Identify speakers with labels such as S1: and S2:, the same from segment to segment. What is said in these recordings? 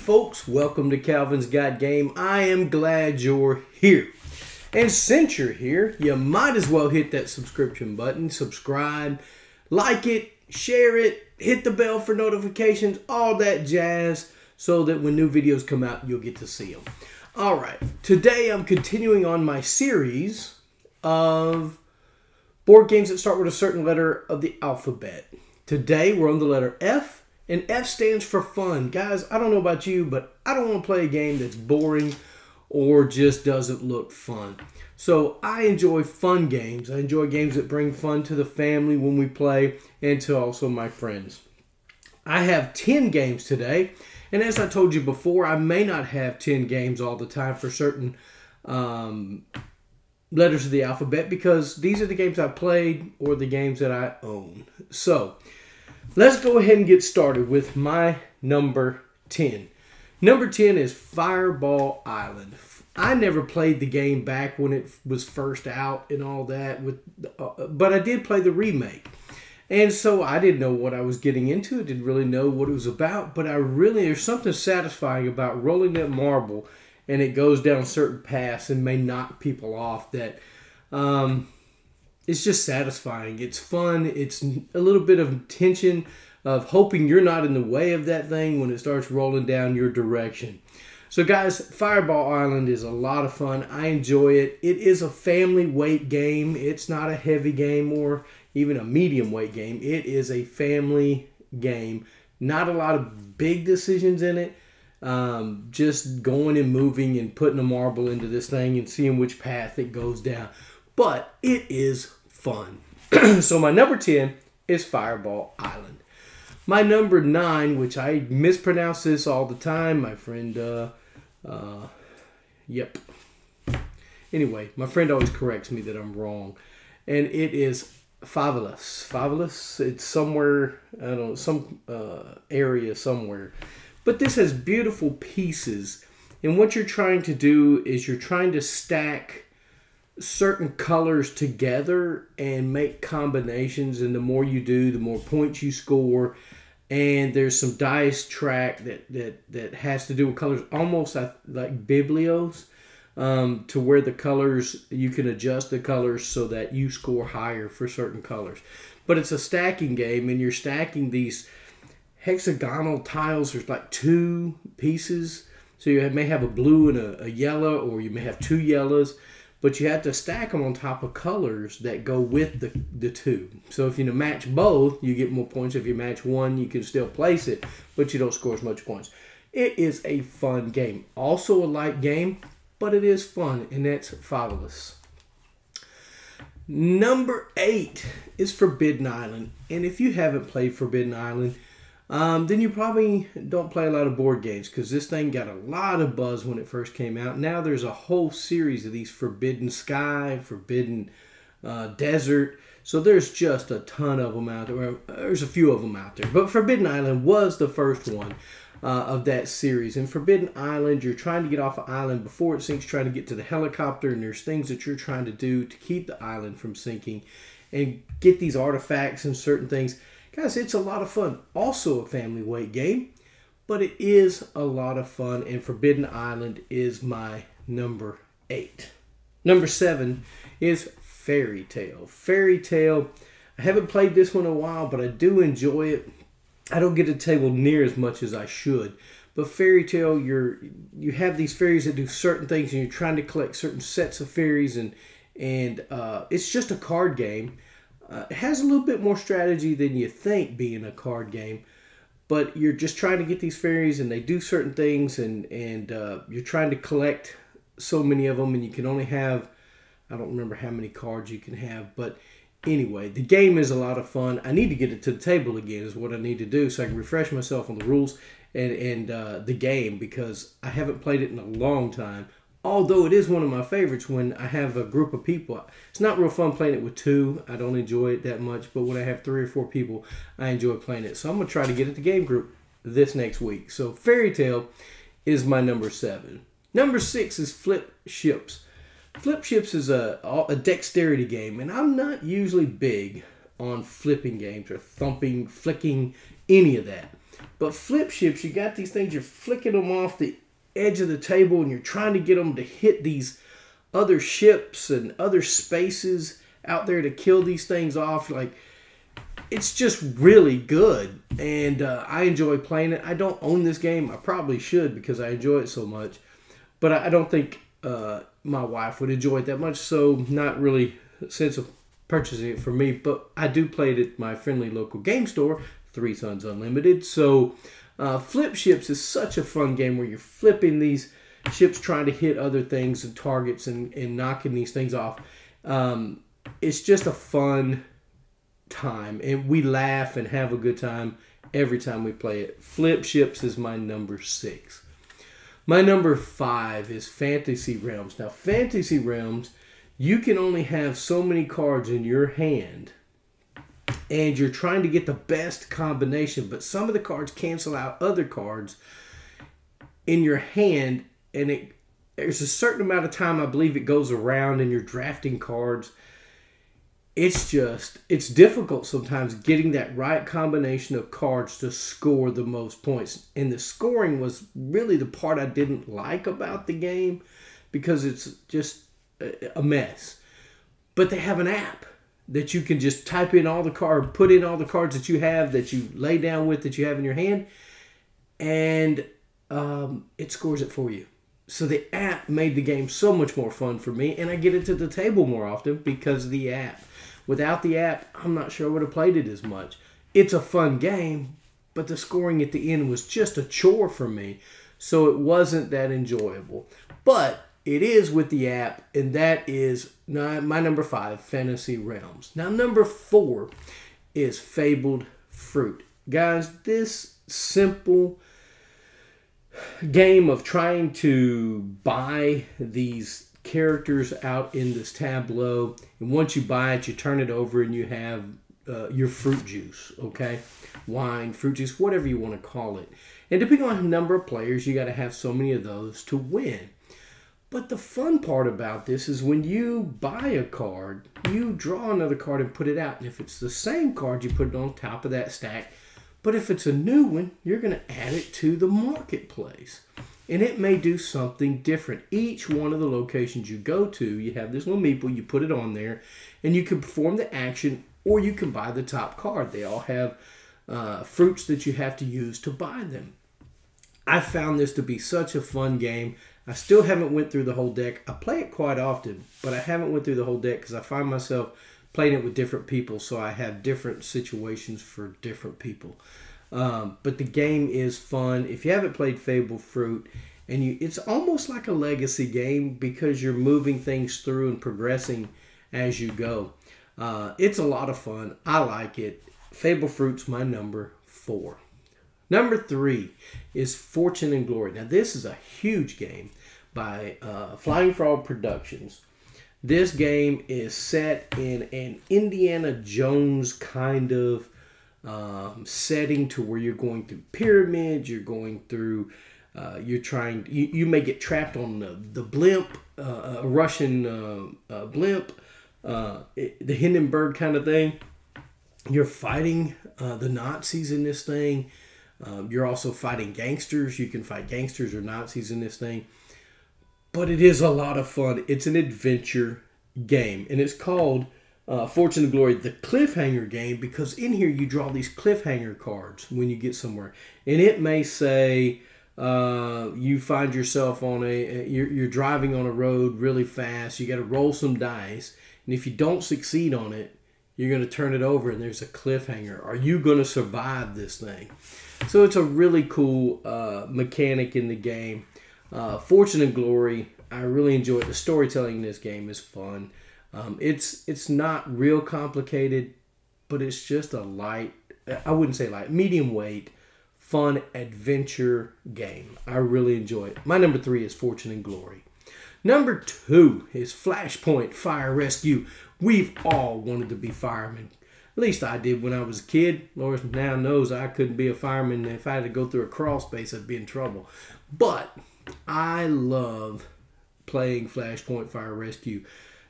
S1: folks, welcome to Calvin's Got Game. I am glad you're here. And since you're here, you might as well hit that subscription button, subscribe, like it, share it, hit the bell for notifications, all that jazz, so that when new videos come out, you'll get to see them. Alright, today I'm continuing on my series of board games that start with a certain letter of the alphabet. Today we're on the letter F. And F stands for fun. Guys, I don't know about you, but I don't want to play a game that's boring or just doesn't look fun. So I enjoy fun games. I enjoy games that bring fun to the family when we play and to also my friends. I have 10 games today. And as I told you before, I may not have 10 games all the time for certain letters of the alphabet because these are the games I played or the games that I own. So let's go ahead and get started with my number 10. Number 10 is Fireball Island. I never played the game back when it was first out and all that, but I did play the remake. And so I didn't know what I was getting into. I didn't really know what it was about, but there's something satisfying about rolling that marble and it goes down certain paths and may knock people off that it's just satisfying. It's fun. It's a little bit of tension of hoping you're not in the way of that thing when it starts rolling down your direction. So guys, Fireball Island is a lot of fun. I enjoy it. It is a family weight game. It's not a heavy game or even a medium weight game. It is a family game. Not a lot of big decisions in it. Just going and moving and putting a marble into this thing and seeing which path it goes down. But it is fun. So my number 10 is Fireball Island. My number 9, which I mispronounce this all the time, my friend, yep. Anyway, my friend always corrects me that I'm wrong. And it is Fatherless. Fatherless, it's somewhere, I don't know, some area somewhere. But this has beautiful pieces. And what you're trying to do is you're trying to stack certain colors together and make combinations, and the more you do, the more points you score. And there's some dice track that has to do with colors, almost like biblios, to where the colors, you can adjust the colors so that you score higher for certain colors. But it's a stacking game, and you're stacking these hexagonal tiles. There's like 2 pieces, so you may have a blue and a yellow, or you may have 2 yellows. But you have to stack them on top of colors that go with the 2. So if you match both, you get more points. If you match one, you can still place it, but you don't score as much points. It is a fun game. Also a light game, but it is fun, and that's Fatherless. Number 8 is Forbidden Island. And if you haven't played Forbidden Island, then you probably don't play a lot of board games because this thing got a lot of buzz when it first came out. Now there's a whole series of these Forbidden Sky, Forbidden Desert. So there's just a ton of them out there. Well, there's a few of them out there. But Forbidden Island was the first one of that series. In Forbidden Island, you're trying to get off an island before it sinks, trying to get to the helicopter. And there's things that you're trying to do to keep the island from sinking and get these artifacts and certain things. Guys, it's a lot of fun. Also a family weight game, but it is a lot of fun, and Forbidden Island is my number 8. Number 7 is Fairy Tale. Fairy Tale, I haven't played this one in a while, but I do enjoy it. I don't get to the table near as much as I should. But Fairy Tale, you have these fairies that do certain things, and you're trying to collect certain sets of fairies, and it's just a card game. It has a little bit more strategy than you think being a card game, but you're just trying to get these fairies and they do certain things, and you're trying to collect so many of them, and you can only have, I don't remember how many cards you can have, but anyway, the game is a lot of fun. I need to get it to the table again is what I need to do so I can refresh myself on the rules and the game because I haven't played it in a long time. Although it is one of my favorites when I have a group of people. It's not real fun playing it with 2. I don't enjoy it that much. But when I have 3 or 4 people, I enjoy playing it. So I'm going to try to get it to game group this next week. So Fairy Tale is my number 7. Number 6 is Flip Ships. Flip Ships is a dexterity game. And I'm not usually big on flipping games or thumping, flicking, any of that. But flip ships, you got these things, you're flicking them off the edge of the table and you're trying to get them to hit these other ships and other spaces out there to kill these things off. Like, it's just really good, and I enjoy playing it. I don't own this game. I probably should because I enjoy it so much, but I don't think my wife would enjoy it that much, so not really a sense of purchasing it for me. But I do play it at my friendly local game store, Three Sons Unlimited. So Flip Ships is such a fun game where you're flipping these ships trying to hit other things and targets and knocking these things off. It's just a fun time, and we laugh and have a good time every time we play it. Flip Ships is my number 6. My number 5 is Fantasy Realms. Now, Fantasy Realms, you can only have so many cards in your hand, and you're trying to get the best combination, but some of the cards cancel out other cards in your hand, and there's a certain amount of time, I believe it goes around, and you're drafting cards. It's difficult sometimes getting that right combination of cards to score the most points. And the scoring was really the part I didn't like about the game because it's just a mess. But they have an app that you can just type in all the cards, put in all the cards that you have, that you lay down with, that you have in your hand, and it scores it for you. So the app made the game so much more fun for me, and I get it to the table more often because of the app. Without the app, I'm not sure I would have played it as much. It's a fun game, but the scoring at the end was just a chore for me, so it wasn't that enjoyable. But it is with the app, and that is my number 5, Fantasy Realms. Now, number 4 is Fabled Fruit. Guys, this simple game of trying to buy these characters out in this tableau, and once you buy it, you turn it over and you have your fruit juice, okay? Wine, fruit juice, whatever you want to call it. And depending on the number of players, you got to have so many of those to win. But the fun part about this is when you buy a card, you draw another card and put it out. And if it's the same card, you put it on top of that stack. But if it's a new one, you're going to add it to the marketplace. And it may do something different. Each one of the locations you go to, you have this little meeple, you put it on there, and you can perform the action, or you can buy the top card. They all have fruits that you have to use to buy them. I found this to be such a fun game. I still haven't went through the whole deck. I play it quite often, but I haven't went through the whole deck because I find myself playing it with different people, so I have different situations for different people. But the game is fun. If you haven't played Fabled Fruit, it's almost like a legacy game because you're moving things through and progressing as you go. It's a lot of fun. I like it. Fabled Fruit's my number 4. Number 3 is Fortune and Glory. Now, this is a huge game by Flying Frog Productions. This game is set in an Indiana Jones kind of setting, to where you're going through pyramids, you're going through, you may get trapped on the blimp, a Russian blimp, the Hindenburg kind of thing. You're fighting the Nazis in this thing. You're also fighting gangsters. You can fight gangsters or Nazis in this thing. But it is a lot of fun. It's an adventure game, and it's called Fortune and Glory, the cliffhanger game, because in here you draw these cliffhanger cards when you get somewhere. And it may say you find yourself on you're driving on a road really fast. You got to roll some dice. And if you don't succeed on it, you're going to turn it over and there's a cliffhanger. Are you going to survive this thing? So it's a really cool mechanic in the game. Fortune and Glory, I really enjoy it. The storytelling in this game is fun. It's not real complicated, but it's just a light, I wouldn't say light, medium weight, fun adventure game. I really enjoy it. My number 3 is Fortune and Glory. Number 2 is Flashpoint Fire Rescue. We've all wanted to be firemen. At least I did when I was a kid. Lord now knows I couldn't be a fireman. If I had to go through a crawl space, I'd be in trouble. But I love playing Flashpoint Fire Rescue.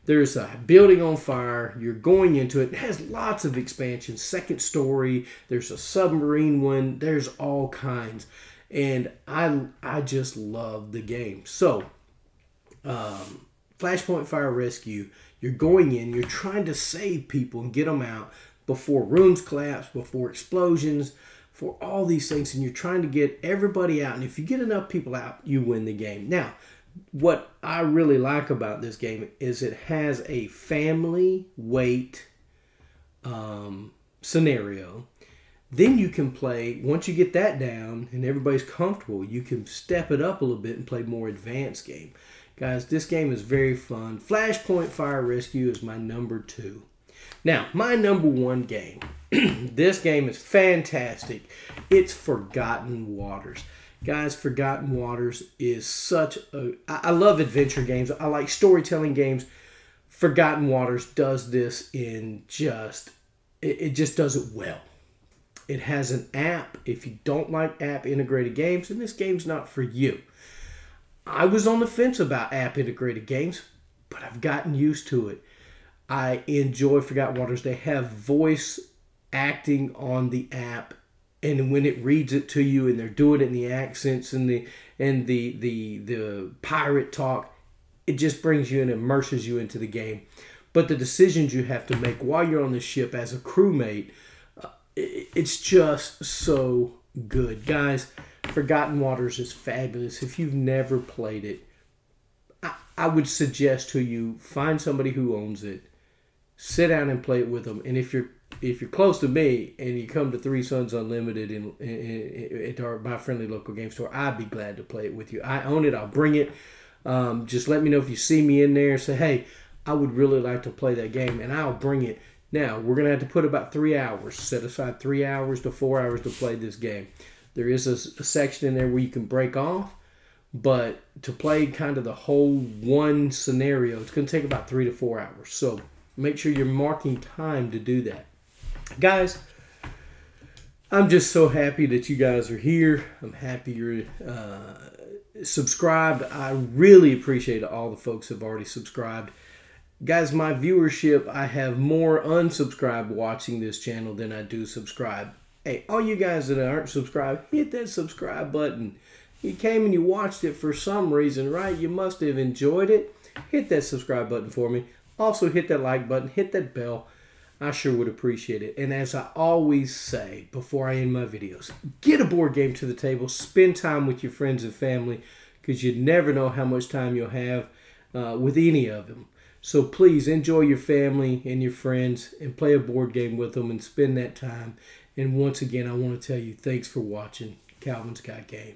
S1: There's a building on fire. You're going into it. It has lots of expansions. Second story. There's a submarine one. There's all kinds. And I just love the game. So, Flashpoint Fire Rescue. You're going in. You're trying to save people and get them out before rooms collapse, before explosions, for all these things. And you're trying to get everybody out. And if you get enough people out, you win the game. Now, what I really like about this game is it has a family weight scenario. Then you can play, once you get that down and everybody's comfortable, you can step it up a little bit and play more advanced game. Guys, this game is very fun. Flashpoint Fire Rescue is my number 2. Now, my number 1 game. This game is fantastic. It's Forgotten Waters. Guys, Forgotten Waters is such a... I love adventure games. I like storytelling games. Forgotten Waters does this in just... It just does it well. It has an app. If you don't like app-integrated games, then this game's not for you. I was on the fence about app-integrated games, but I've gotten used to it. I enjoy Forgotten Waters. They have voice acting on the app, and when it reads it to you, and they're doing it in the accents and the pirate talk, it just brings you and immerses you into the game. But the decisions you have to make while you're on the ship as a crewmate, it's just so good. Guys, Forgotten Waters is fabulous. If you've never played it, I would suggest to you, find somebody who owns it, sit down and play it with them. And if you're close to me and you come to Three Sons Unlimited at my friendly local game store, I'd be glad to play it with you. I own it. I'll bring it. Just let me know if you see me in there. Say, hey, I would really like to play that game, and I'll bring it. Now, we're going to have to put about 3 hours. Set aside 3 hours to 4 hours to play this game. There is a section in there where you can break off, but to play kind of the whole one scenario, it's going to take about 3 to 4 hours. So make sure you're marking time to do that. Guys, I'm just so happy that you guys are here. I'm happy you're subscribed. I really appreciate all the folks who have already subscribed. Guys, my viewership, I have more unsubscribed watching this channel than I do subscribe. Hey, all you guys that aren't subscribed, hit that subscribe button. You came and you watched it for some reason, right? You must have enjoyed it. Hit that subscribe button for me. Also, hit that like button. Hit that bell. I sure would appreciate it. And as I always say before I end my videos, get a board game to the table. Spend time with your friends and family, because you never know how much time you'll have with any of them. So please enjoy your family and your friends and play a board game with them and spend that time. And once again, I want to tell you, thanks for watching Calvin's Got Game.